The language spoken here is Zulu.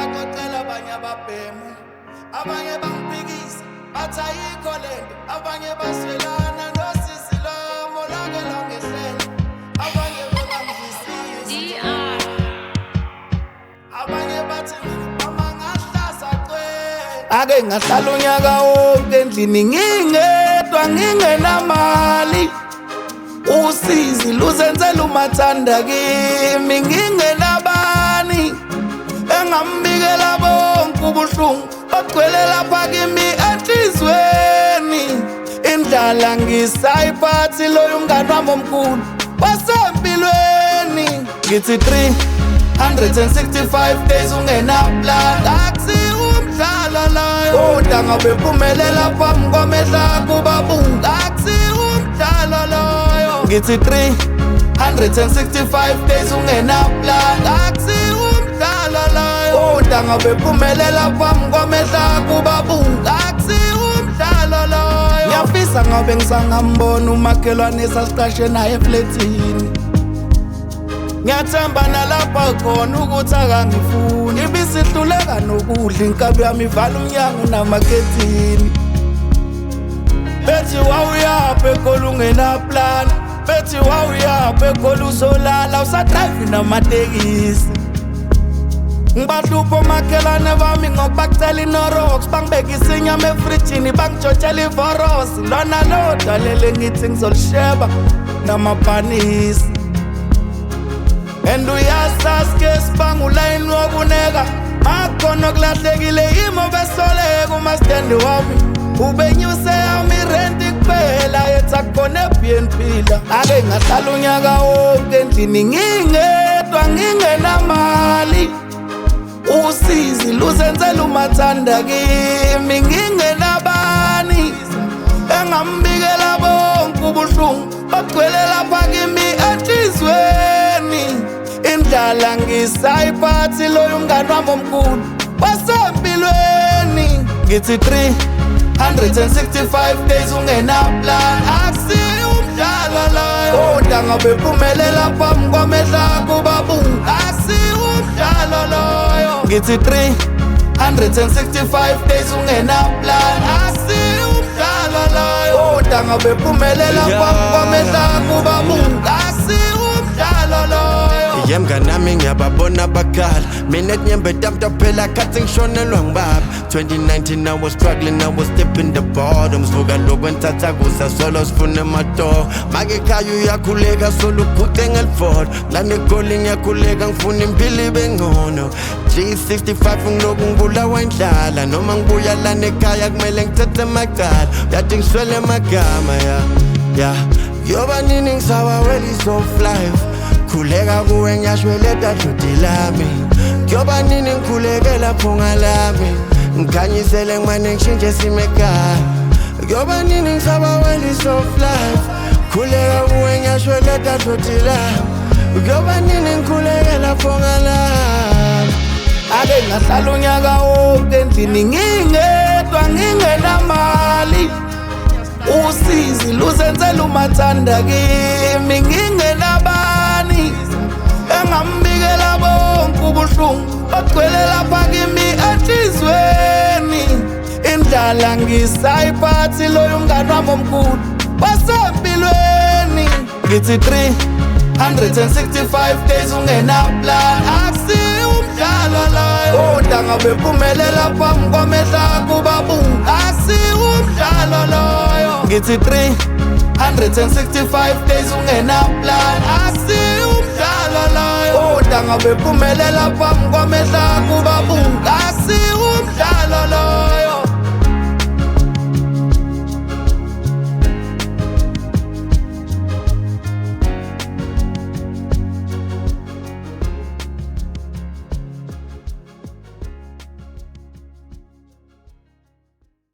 bakoxela abanye ababhemu, abanye bangibhikisa bathi ayikho lento, abanye baswelana nosisi lomo lake langehlela, abanye bebangizisisa, abanye bathi mama ngahlasa cwela. Ake ngahlala unyaka wonke endlini ngingedwa ngingenamali, usizi luzenzela umathanda kimi ngingenabani, engambikela bonke ubuhlungu bagcwele lapha kimi enhlizweni. Indlala ngisayiphathi loyo mngani wami omkhulu wasempilweni. Ngithi 365 days ungenaplan, akusiwo umdlalo loyo, kodwa ngabe phumelela phambi kwamehla kubabuka, akusiwo umdlalo loyo. Ngithi 365 days ungenaplan, akusiwo umdlalo loyo, kodwa ngabe phumelela phambi kwamehla kubabuka, akusiwo umdlalo loyo. Ngiyafisa ngabe ngisangambona umakhelwane esasiqashe naye efletini, ngiyathemba nalapha khona ukuthi akangifuni, ibisihluleka nokudla inkabi yami ivala umnyango namakhethini. Bethi wawuyaphi ekhole ungenaplan, bethi wawuyaphi ekhole usolala usadrayivi namatekisi. Ngibahlupha omakhelwane bami ngoba bakucela iNorox, bangibekisa inyama efrijini bangijotshela ivorosi, lona lodalele ngithi ngizolisheba namabhanisi. And uyasazi ke sibanga ulayini wokuneka, akhona okulahlekile yimo besoleka umastendi wami, ubenyuse yami irenti kuphela yethi akukhona eBNP la. Ake ngahlala unyaka wonke endlini ngingedwa ngingenamali, usizi luzenzela umathanda kimi ngingenabani, engambikela bonke ubuhlungu bagcwele lapha kimi enhlizweni. Indlala ngisayiphathi loyo mngani wami omkhulu wasempilweni. Ngithi 365 days ungenaplan, akusiwo umdlalo loyo, kodwa ngabe phumelela phambi kwamehla kubabuka, akusiwo umdlalo loyo. Ngithi 365 days ungenaplan, akusiwo umdlalo loyo, kodwa ngabe phumelela phambi kwamehla kubabuka, akusiwo umdlalo loyo. Mnganami ngiyababona bakhala, mina nyembe damta phela khathi ngishonelwa ngibaba. 2019 I was struggling, I was dipping the bottoms, vuka lokwenthatha kusa solo sifune amato. Make ekhaya uyakhuleka solo ugude ngeliford, lana egoli ngiyakhuleka ngifuna impilo ibe ngcono. G65 ngiloku ngibulawa indlala, noma ngibuya lana ekhaya kumele ngithethe amacala, yathi ngiswele amagama ya yoba nini ngisawawela i-soft life, khuleka kuwe ngiyashweleta dludi lami, kuyoba nini ngikhuleke lapho ngalami, ngikhanyisele ngimane ngishintshe sime ekhaya, kuyoba nini ngisabawela i-soft life, khuleka kuwe ngiyashweleta dludi lami, kuyoba nini ngikhuleke lapho ngalami. Ake ngahlala unyaka wonke endlini ngingedwa ngingenamali, usizi luzenzela umathanda kimi ngingenabani, engambikela bonke ubuhlungu bagcwele lapha kimi enhlizweni. Indlala ngisayiphathi loyo mngani wami omkhulu wasempilweni. Ngithi 365 days ungenaplan, akusiwo umdlalo loyo, kodwa ngabe phumelela phambi kwamehla kubabuka, akusiwo umdlalo loyo. Ngithi 365 days ungenaplan, akusiwo umdlalo loyo, kodwa ngabe phumelela phambi kwamehla kubabuka, akusiwo umdlalo loyo.